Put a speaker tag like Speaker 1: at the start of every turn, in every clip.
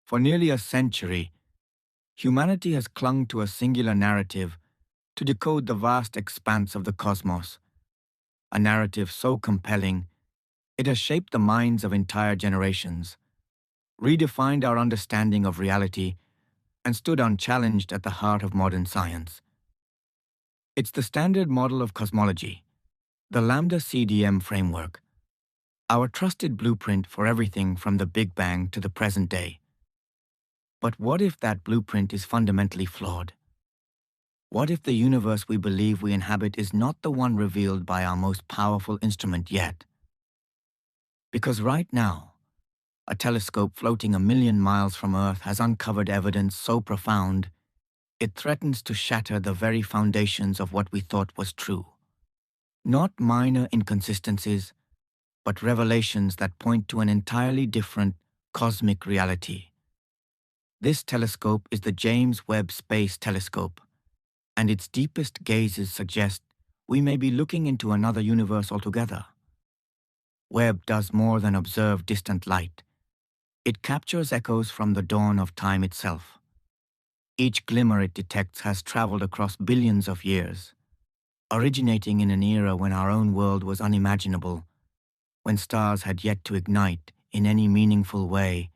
Speaker 1: For nearly a century, humanity has clung to a singular narrative to decode the vast expanse of the cosmos, a narrative so compelling it has shaped the minds of entire generations, redefined our understanding of reality, and stood unchallenged at the heart of modern science. It's the standard model of cosmology, the Lambda CDM framework, our trusted blueprint for everything from the Big Bang to the present day. But what if that blueprint is fundamentally flawed? What if the universe we believe we inhabit is not the one revealed by our most powerful instrument yet? Because right now, a telescope floating 1 million miles from Earth has uncovered evidence so profound, it threatens to shatter the very foundations of what we thought was true. Not minor inconsistencies, but revelations that point to an entirely different cosmic reality. This telescope is the James Webb Space Telescope, and its deepest gazes suggest we may be looking into another universe altogether. Webb does more than observe distant light. It captures echoes from the dawn of time itself. Each glimmer it detects has traveled across billions of years, originating in an era when our own world was unimaginable, when stars had yet to ignite in any meaningful way.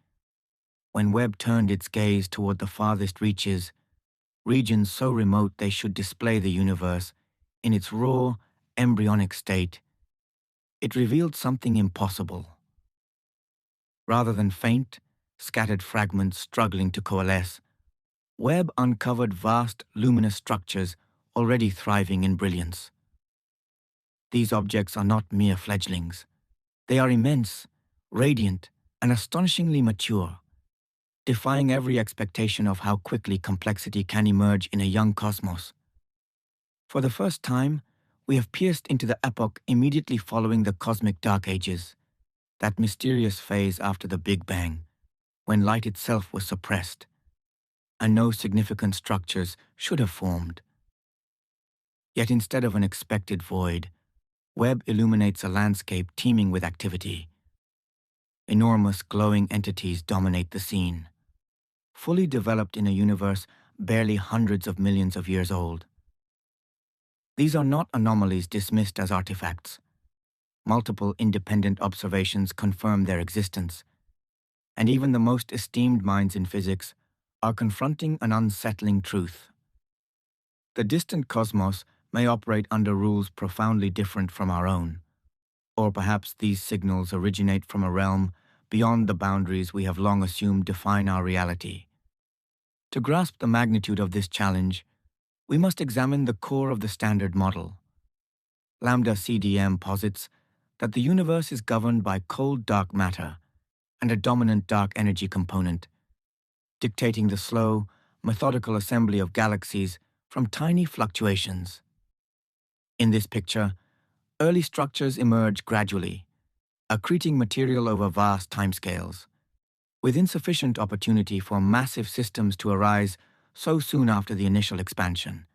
Speaker 1: When Webb turned its gaze toward the farthest reaches, regions so remote they should display the universe in its raw, embryonic state, it revealed something impossible. Rather than faint, scattered fragments struggling to coalesce, Webb uncovered vast, luminous structures already thriving in brilliance. These objects are not mere fledglings. They are immense, radiant, and astonishingly mature, defying every expectation of how quickly complexity can emerge in a young cosmos. For the first time, we have pierced into the epoch immediately following the cosmic dark ages, that mysterious phase after the Big Bang, when light itself was suppressed, and no significant structures should have formed. Yet instead of an expected void, Webb illuminates a landscape teeming with activity. Enormous glowing entities dominate the scene, fully developed in a universe barely hundreds of millions of years old. These are not anomalies dismissed as artifacts. Multiple independent observations confirm their existence, and even the most esteemed minds in physics are confronting an unsettling truth. The distant cosmos may operate under rules profoundly different from our own, or perhaps these signals originate from a realm beyond the boundaries we have long assumed define our reality. To grasp the magnitude of this challenge, we must examine the core of the standard model. Lambda CDM posits that the universe is governed by cold dark matter and a dominant dark energy component, dictating the slow, methodical assembly of galaxies from tiny fluctuations. In this picture, early structures emerge gradually, accreting material over vast timescales, with insufficient opportunity for massive systems to arise so soon after the initial expansion.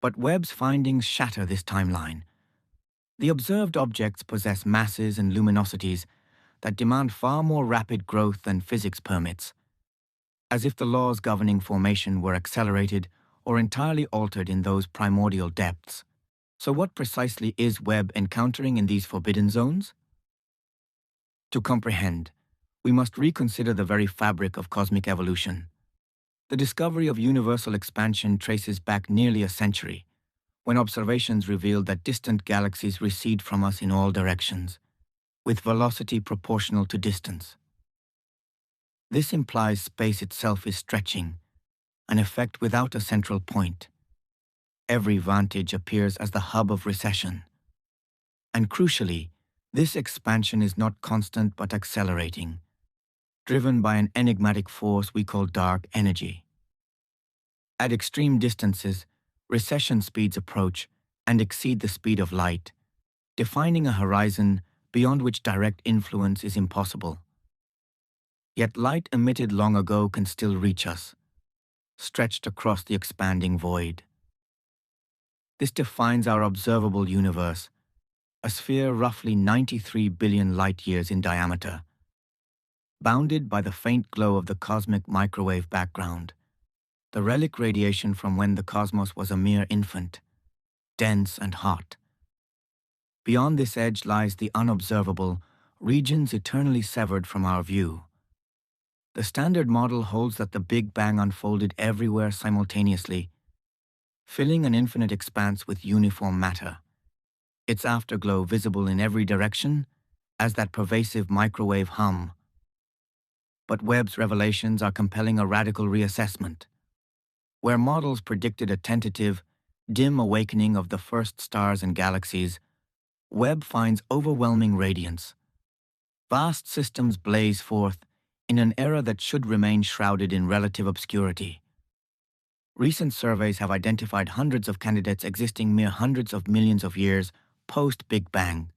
Speaker 1: But Webb's findings shatter this timeline. The observed objects possess masses and luminosities that demand far more rapid growth than physics permits, as if the laws governing formation were accelerated or entirely altered in those primordial depths. So what precisely is Webb encountering in these forbidden zones? To comprehend, we must reconsider the very fabric of cosmic evolution. The discovery of universal expansion traces back nearly a century, when observations revealed that distant galaxies recede from us in all directions, with velocity proportional to distance. This implies space itself is stretching, an effect without a central point. Every vantage appears as the hub of recession. And crucially, this expansion is not constant but accelerating, driven by an enigmatic force we call dark energy. At extreme distances, recession speeds approach and exceed the speed of light, defining a horizon beyond which direct influence is impossible. Yet light emitted long ago can still reach us, stretched across the expanding void. This defines our observable universe, a sphere roughly 93 billion light-years in diameter. bounded by the faint glow of the cosmic microwave background, the relic radiation from when the cosmos was a mere infant, dense and hot. Beyond this edge lies the unobservable, regions eternally severed from our view. The standard model holds that the Big Bang unfolded everywhere simultaneously, filling an infinite expanse with uniform matter, its afterglow visible in every direction as that pervasive microwave hum. But Webb's revelations are compelling a radical reassessment. Where models predicted a tentative, dim awakening of the first stars and galaxies, Webb finds overwhelming radiance. Vast systems blaze forth in an era that should remain shrouded in relative obscurity. Recent surveys have identified hundreds of candidates existing mere hundreds of millions of years post-Big Bang,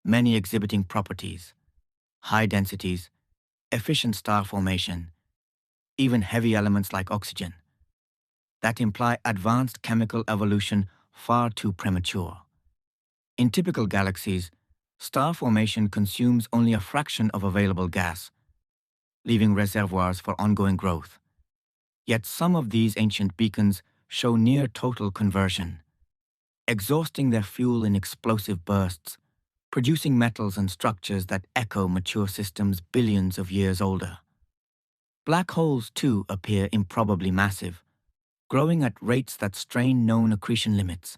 Speaker 1: many exhibiting properties, high densities, efficient star formation, even heavy elements like oxygen, that imply advanced chemical evolution far too premature. In typical galaxies, star formation consumes only a fraction of available gas, leaving reservoirs for ongoing growth. Yet some of these ancient beacons show near total conversion, exhausting their fuel in explosive bursts, producing metals and structures that echo mature systems billions of years older. Black holes, too, appear improbably massive, growing at rates that strain known accretion limits,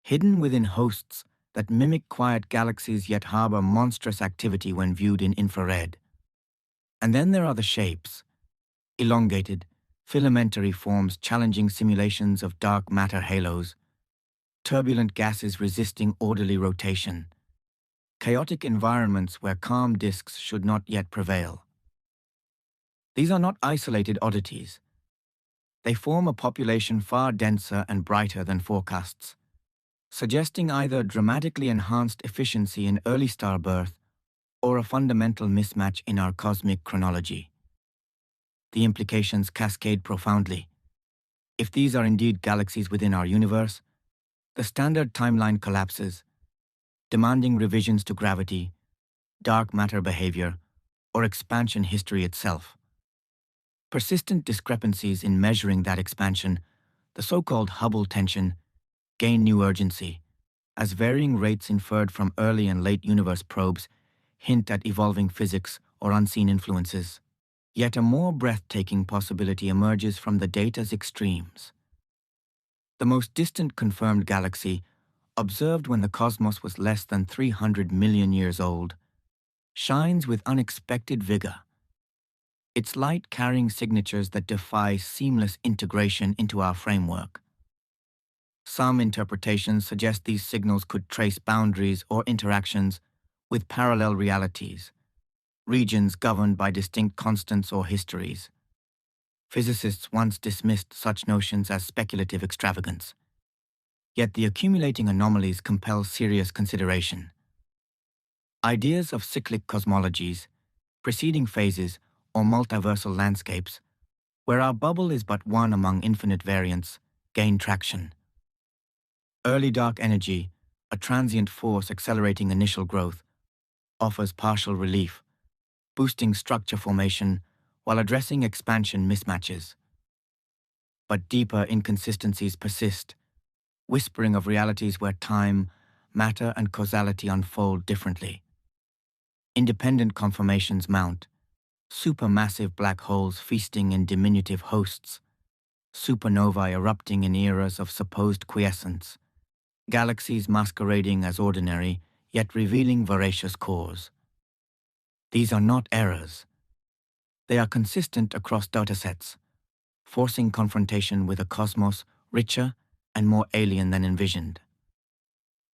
Speaker 1: hidden within hosts that mimic quiet galaxies yet harbor monstrous activity when viewed in infrared. And then there are the shapes, elongated, filamentary forms challenging simulations of dark matter halos, turbulent gases resisting orderly rotation, chaotic environments where calm disks should not yet prevail. These are not isolated oddities. They form a population far denser and brighter than forecasts, suggesting either dramatically enhanced efficiency in early star birth or a fundamental mismatch in our cosmic chronology. The implications cascade profoundly. If these are indeed galaxies within our universe, the standard timeline collapses, demanding revisions to gravity, dark matter behavior, or expansion history itself. Persistent discrepancies in measuring that expansion, the so-called Hubble tension, gain new urgency, as varying rates inferred from early and late universe probes hint at evolving physics or unseen influences. Yet a more breathtaking possibility emerges from the data's extremes. The most distant confirmed galaxy, observed when the cosmos was less than 300 million years old, shines with unexpected vigor, its light carrying signatures that defy seamless integration into our framework. Some interpretations suggest these signals could trace boundaries or interactions with parallel realities, regions governed by distinct constants or histories. Physicists once dismissed such notions as speculative extravagance. Yet the accumulating anomalies compel serious consideration. Ideas of cyclic cosmologies, preceding phases, or multiversal landscapes, where our bubble is but one among infinite variants, gain traction. Early dark energy, a transient force accelerating initial growth, offers partial relief, boosting structure formation while addressing expansion mismatches. But deeper inconsistencies persist, whispering of realities where time, matter, and causality unfold differently. Independent conformations mount, supermassive black holes feasting in diminutive hosts, supernovae erupting in eras of supposed quiescence, galaxies masquerading as ordinary yet revealing voracious cores. These are not errors. They are consistent across datasets, forcing confrontation with a cosmos richer and more alien than envisioned.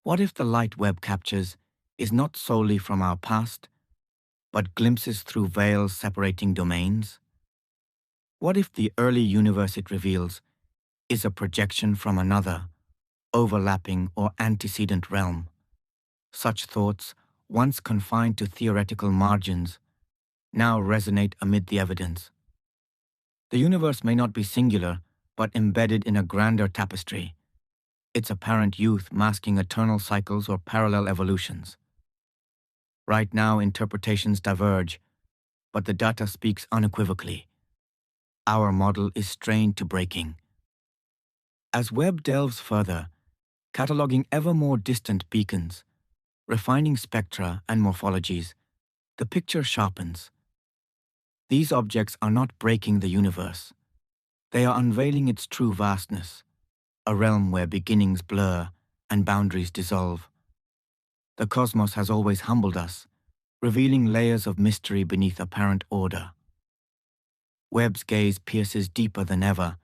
Speaker 1: What if the light Webb captures is not solely from our past, but glimpses through veils separating domains? What if the early universe it reveals is a projection from another, overlapping or antecedent realm? Such thoughts, once confined to theoretical margins, now resonate amid the evidence. The universe may not be singular, but embedded in a grander tapestry, its apparent youth masking eternal cycles or parallel evolutions. Right now, interpretations diverge, but the data speaks unequivocally. Our model is strained to breaking. As Webb delves further, cataloging ever more distant beacons, refining spectra and morphologies, the picture sharpens. These objects are not breaking the universe. They are unveiling its true vastness, a realm where beginnings blur and boundaries dissolve. The cosmos has always humbled us, revealing layers of mystery beneath apparent order. Webb's gaze pierces deeper than ever,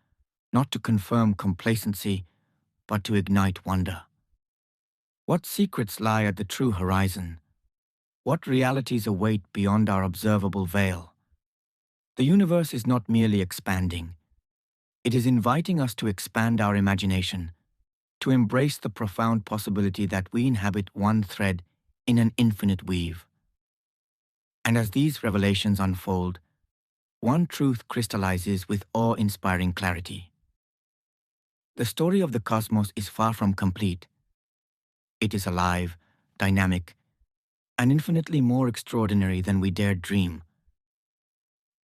Speaker 1: not to confirm complacency, but to ignite wonder. What secrets lie at the true horizon? What realities await beyond our observable veil? The universe is not merely expanding. It is inviting us to expand our imagination, to embrace the profound possibility that we inhabit one thread in an infinite weave. And as these revelations unfold, one truth crystallizes with awe-inspiring clarity. The story of the cosmos is far from complete. It is alive, dynamic, and infinitely more extraordinary than we dared dream.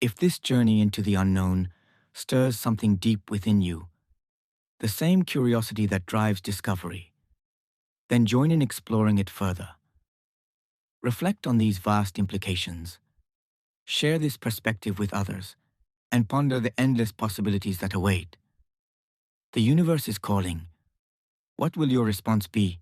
Speaker 1: If this journey into the unknown stirs something deep within you, the same curiosity that drives discovery, then join in exploring it further. Reflect on these vast implications. Share this perspective with others, and ponder the endless possibilities that await. The universe is calling. What will your response be?